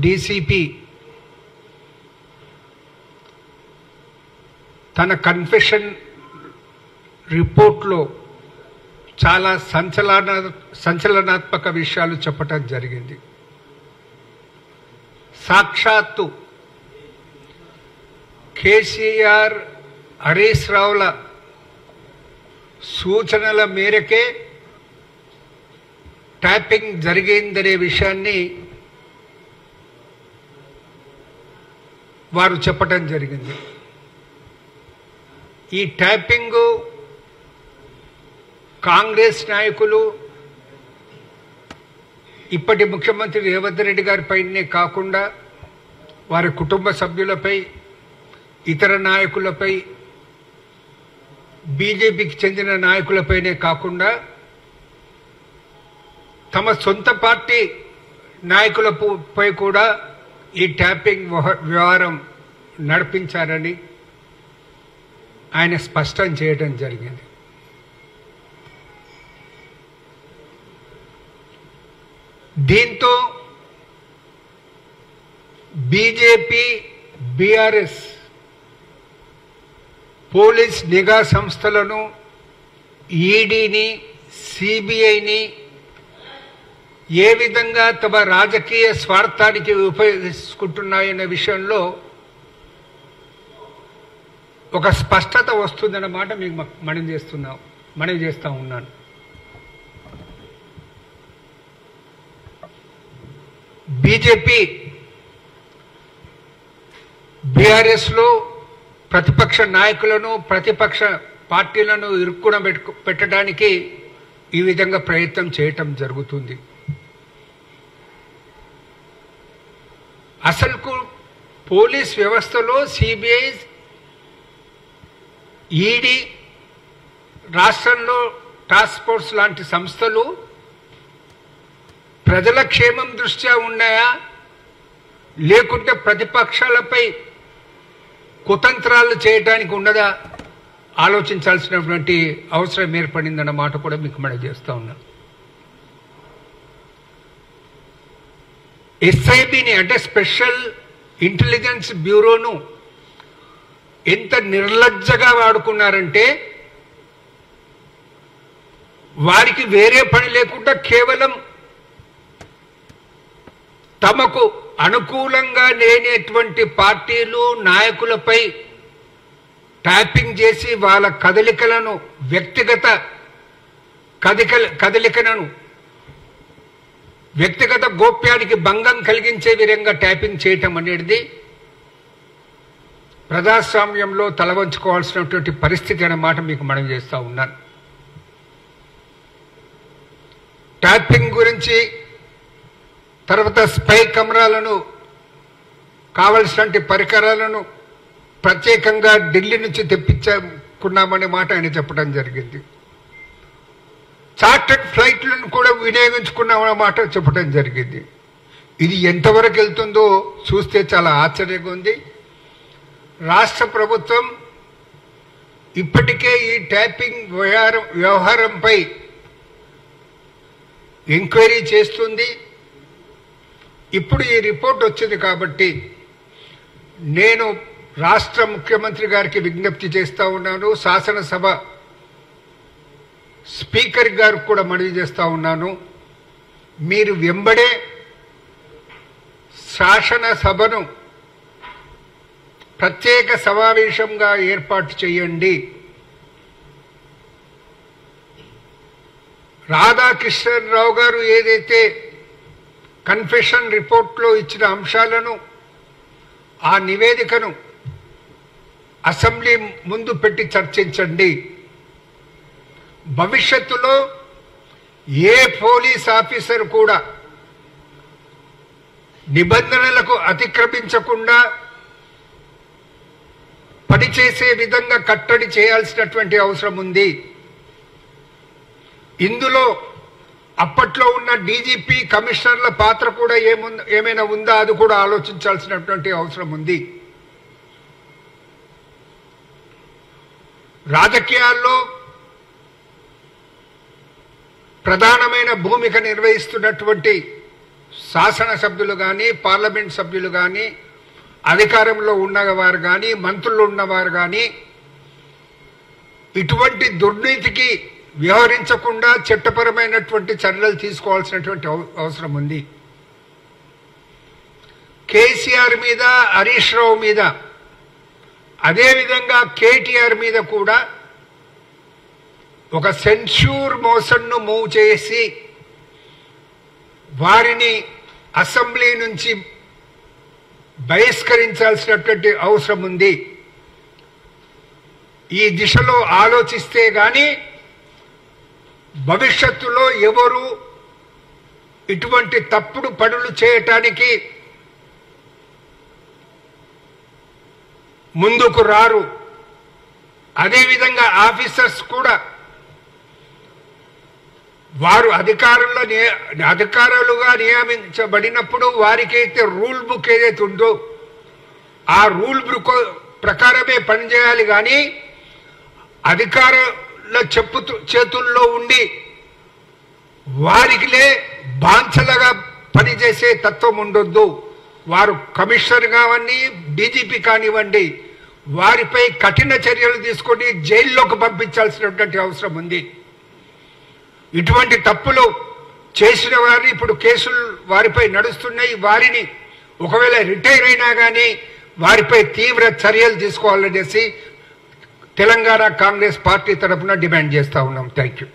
DCP తన confession రిపోర్ట్లో చాలా సంచలనాత్మక విషయాలు చెప్పటం జరిగింది. సాక్షాత్తు కేసీఆర్, హరీష్ రావుల సూచనల మేరకే ట్యాపింగ్ జరిగిందనే విషయాన్ని వారు చెప్పటం జరిగింది. ఈ ట్యాపింగ్ కాంగ్రెస్ నాయకులు, ఇప్పటి ముఖ్యమంత్రి రేవంత్ రెడ్డి గారిపైనే కాకుండా వారి కుటుంబ సభ్యులపై, ఇతర నాయకులపై, బీజేపీకి చెందిన నాయకులపైనే కాకుండా తమ సొంత పార్టీ నాయకులపై కూడా ఈ ట్యాపింగ్ వ్యవహారం నడిపించారని ఆయన స్పష్టం చేయడం జరిగింది. దీంతో బీజేపీ, బీఆర్ఎస్ పోలీస్ నిఘా సంస్థలను, ఈడీని, సిబిఐని ఏ విధంగా తమ రాజకీయ స్వార్థానికి ఉపయోగించుకుంటున్నాయనే విషయంలో ఒక స్పష్టత వస్తుందన్నమాట మీకు మనవి చేస్తా ఉన్నాను. బీజేపీ, బీఆర్ఎస్లో ప్రతిపక్ష నాయకులను, ప్రతిపక్ష పార్టీలను ఇరుక్కున పెట్టడానికి ఈ విధంగా ప్రయత్నం చేయటం జరుగుతుంది. అసలుకు పోలీస్ వ్యవస్థలో సిబిఐ, ఈడీ, రాష్ట్రంలో టాస్క్ ఫోర్స్ లాంటి సంస్థలు ప్రజల క్షేమం దృష్ట్యా ఉన్నాయా, లేకుంటే ప్రతిపక్షాలపై కుతంత్రాలు చేయడానికి ఉన్నదా ఆలోచించాల్సినటువంటి అవసరం ఏర్పడిందన్న మాట కూడా మీకు మనం చేస్తూ ఉన్నాం. ఎస్ఐబిని అంటే స్పెషల్ ఇంటెలిజెన్స్ బ్యూరోను ఎంత నిర్లజ్జగా వాడుకున్నారంటే వారికి వేరే పని లేకుండా కేవలం తమకు అనుకూలంగా లేనటువంటి పార్టీలు, నాయకులపై ట్యాపింగ్ చేసి వాళ్ళ కదలికలను, వ్యక్తిగత కదలికలను, వ్యక్తిగత గోప్యానికి భంగం కలిగించే విధంగా ట్యాపింగ్ చేయటం అనేది ప్రజాస్వామ్యంలో తలవంచుకోవాల్సినటువంటి పరిస్థితి అన్నమాట మీకు మనం చేస్తూ ఉన్నాను. ట్యాపింగ్ గురించి, తర్వాత స్పై కెమెరాలను, కావలసినటువంటి పరికరాలను ప్రత్యేకంగా ఢిల్లీ నుంచి తెప్పించుకున్నామనే మాట ఆయన చెప్పడం జరిగింది. చార్టర్డ్ ఫ్లైట్లను కూడా వినియోగించుకున్నామనే మాట చెప్పడం జరిగింది. ఇది ఎంతవరకు వెళ్తుందో చూస్తే చాలా ఆశ్చర్యంగా ఉంది. రాష్ట్ర ప్రభుత్వం ఇప్పటికే ఈ ట్యాపింగ్ వ్యవహారంపై ఎంక్వైరీ చేస్తుంది. ఇప్పుడు ఈ రిపోర్ట్ వచ్చింది కాబట్టి నేను రాష్ట్ర ముఖ్యమంత్రి గారికి విజ్ఞప్తి చేస్తూ ఉన్నాను, శాసనసభ స్పీకర్ గారికి కూడా మనవి చేస్తూ ఉన్నాను. మీరు వెంబడే శాసనసభను ప్రత్యేక సమావేశంగా ఏర్పాటు చేయండి. రాధాకృష్ణరావు గారు ఏదైతే కన్ఫెషన్ రిపోర్ట్లో ఇచ్చిన అంశాలను, ఆ నివేదికను అసెంబ్లీ ముందు పెట్టి చర్చించండి. భవిష్యత్తులో ఏ పోలీస్ ఆఫీసర్ కూడా నిబంధనలకు అతిక్రమించకుండా పనిచేసే విధంగా కట్టడి చేయాల్సినటువంటి అవసరం ఉంది. ఇందులో అప్పట్లో ఉన్న డీజీపీ, కమిషనర్ల పాత్ర కూడా ఏమైనా ఉందా అది కూడా ఆలోచించాల్సినటువంటి అవసరం ఉంది. రాజకీయాల్లో ప్రధానమైన భూమిక నిర్వహిస్తున్నటువంటి శాసనసభ్యులు కానీ పార్లమెంట్ సభ్యులు కానీ అధికారంలో ఉన్నవారు కానీ మంత్రులు ఉన్నవారు కానీ ఇటువంటి దుర్నీతికి వ్యవహరించకుండా చట్టపరమైనటువంటి చర్యలు తీసుకోవాల్సినటువంటి అవసరం ఉంది. కేసీఆర్ మీద, హరీష్ రావు మీద, అదేవిధంగా కేటీఆర్ మీద కూడా ఒక సెన్సూర్ మోషన్ను మూవ్ చేసి వారిని అసెంబ్లీ నుంచి బహిష్కరించాల్సినటువంటి అవసరం ఉంది. ఈ దిశలో ఆలోచిస్తే గాని భవిష్యత్తులో ఎవరు ఇటువంటి తప్పుడు పనులు చేయటానికి ముందుకు రారు. అదేవిధంగా ఆఫీసర్స్ కూడా వారు అధికారులుగా నియమించబడినప్పుడు వారికైతే రూల్ బుక్ ఏదైతే ఉందో ఆ రూల్ బుక్ ప్రకారమే పనిచేయాలి. కానీ అధికారుల చేతుల్లో ఉండి వారికిలే బాంఛలుగా పనిచేసే తత్వం ఉండొద్దు. వారు కమిషనర్ కావండి, డీజీపీ కానివ్వండి, వారిపై కఠిన చర్యలు తీసుకొని జైల్లోకి పంపించాల్సినటువంటి అవసరం ఉంది. ఇటువంటి తప్పులు చేసిన వారిని ఇప్పుడు కేసులు వారిపై నడుస్తున్నాయి. వారిని ఒకవేళ రిటైర్ అయినా కానీ వారిపై తీవ్ర చర్యలు తీసుకోవాలనేసి తెలంగాణ కాంగ్రెస్ పార్టీ తరఫున డిమాండ్ చేస్తా ఉన్నాం. Thank you.